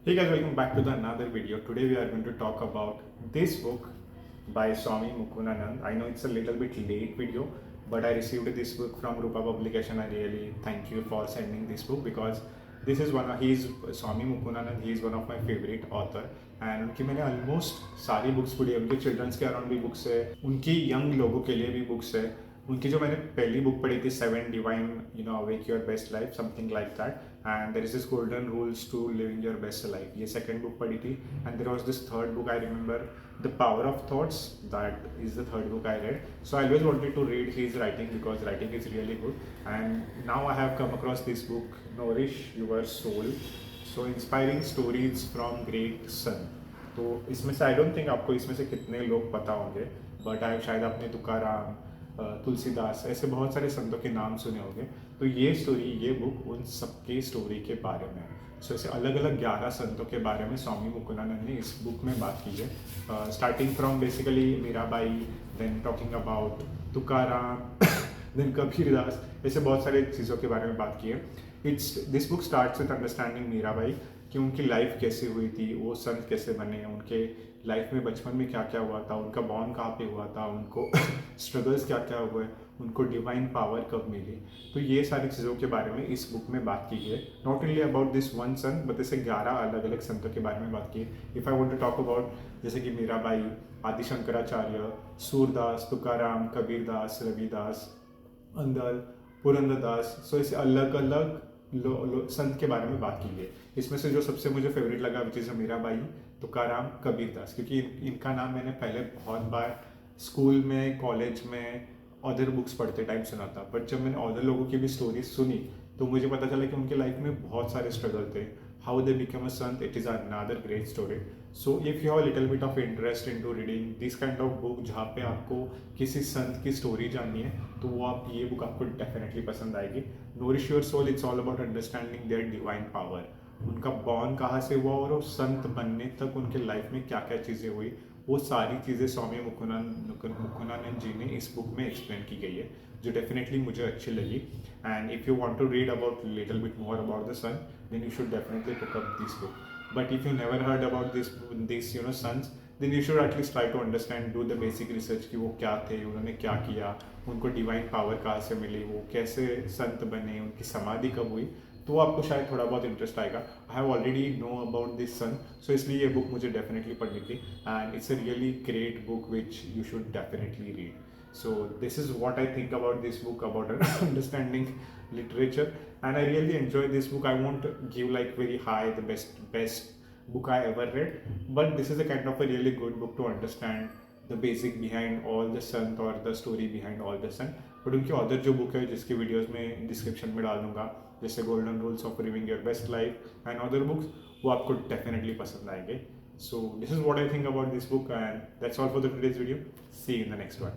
Hey guys, welcome back to the another video. Today we are going to talk about this book by Swami Mukunanand. I know it's a little bit late video, but I received this book from Rupa Publication. I really thank you for sending this book because this is one of he's Swami Mukunanand. He is one of my favorite author and उनकी मैंने almost सारी books पढ़ी है. उनके children's के around भी books है, उनकी यंग लोगों के लिए भी बुक्स है. उनकी जो मैंने पहली बुक पढ़ी थी 7 divine awake your best life something like that and there is this golden rules to living your best life. ये सेकंड बुक पढ़ी थी and there was this third book I remember the power of thoughts. That is the third book I read. So I always wanted to read his writing because writing is really good and now I have come across this book nourish your soul. So inspiring stories from great saint. तो इसमें से I don't think आपको इसमें से कितने लोग पता होंगे बट आई शायद आपने तुकाराम तुलसीदास ऐसे बहुत सारे संतों के नाम सुने होंगे. तो ये बुक उन सबके स्टोरी के बारे में है. सो ऐसे अलग अलग 11 संतों के बारे में स्वामी मुकुंदानंद ने इस बुक में बात की है. Starting from basically Mirabai, then talking about Tukaram then Kabirdas, ऐसे बहुत सारे चीज़ों के बारे में बात की है. This book starts with understanding Mirabai कि उनकी लाइफ कैसे हुई थी, वो संत कैसे बने, उनके लाइफ में बचपन में क्या क्या हुआ था, उनका बॉर्न कहाँ पे हुआ था, उनको स्ट्रगल्स क्या क्या हुए, उनको डिवाइन पावर कब मिली. तो ये सारी चीज़ों के बारे में इस बुक में बात की है. Not only about this one saint but जैसे 11 अलग अलग संतों के बारे में बात की है. If I want to talk about जैसे कि मीराबाई, आदि शंकराचार्य, सूरदास, तुकाराम, कबीरदास, रविदास, अंदल, पुरंदरदास. सो ऐसे अलग अलग संत के बारे में बात की है. इसमें से जो सबसे मुझे फेवरेट लगा विच इज़ मीराबाई, तुकाराम, कबीरदास, क्योंकि इनका नाम मैंने पहले बहुत बार स्कूल में, कॉलेज में, अदर बुक्स पढ़ते टाइम सुना था. बट जब मैंने अदर लोगों की भी स्टोरीज सुनी तो मुझे पता चला कि उनके लाइफ में बहुत सारे स्ट्रगल थे. हाउ दे बिकम अ संत, it is another great story. So if you have a little bit of interest in to reading this kind of book जहाँ पे आपको किसी संत की स्टोरी जाननी है तो वो आप ये बुक आपको डेफिनेटली पसंद आएगी. Nourish your soul, it's all about understanding their divine power. उनका बॉर्न कहाँ से हुआ और संत बनने तक उनके लाइफ में क्या क्या चीज़ें हुई, वो सारी चीज़ें स्वामी मुकुंदानंद जी ने इस बुक में एक्सप्लेन की गई है जो डेफिनेटली मुझे अच्छी लगी. And if you want to read about little bit more about the saint then you should definitely pick up this book. But if you never heard about this saints then you should at least try to understand, do the basic research कि वो क्या थे, उन्होंने क्या किया, उनको divine power कहाँ से मिली, वो कैसे संत बने, उनकी समाधि कब हुई. तो आपको शायद थोड़ा बहुत इंटरेस्ट आएगा. I have already know about this son, so इसलिए ये बुक मुझे डेफिनेटली पढ़नी थी and it's a really great book which you should definitely read. So this is what I think about this book, about understanding literature, and I really enjoy this book. I won't give like very high the best book I ever read, but this is a kind of a really good book to understand the basic behind all the sant or the story behind all the sant. But उनकी other जो book है जिसकी videos में description में डाल दूंगा जैसे golden rules of living your best life and other books, वो आपको डेफिनेटली पसंद आएंगे. So this is what I think about this book and that's all for the today's video. See you in the next one.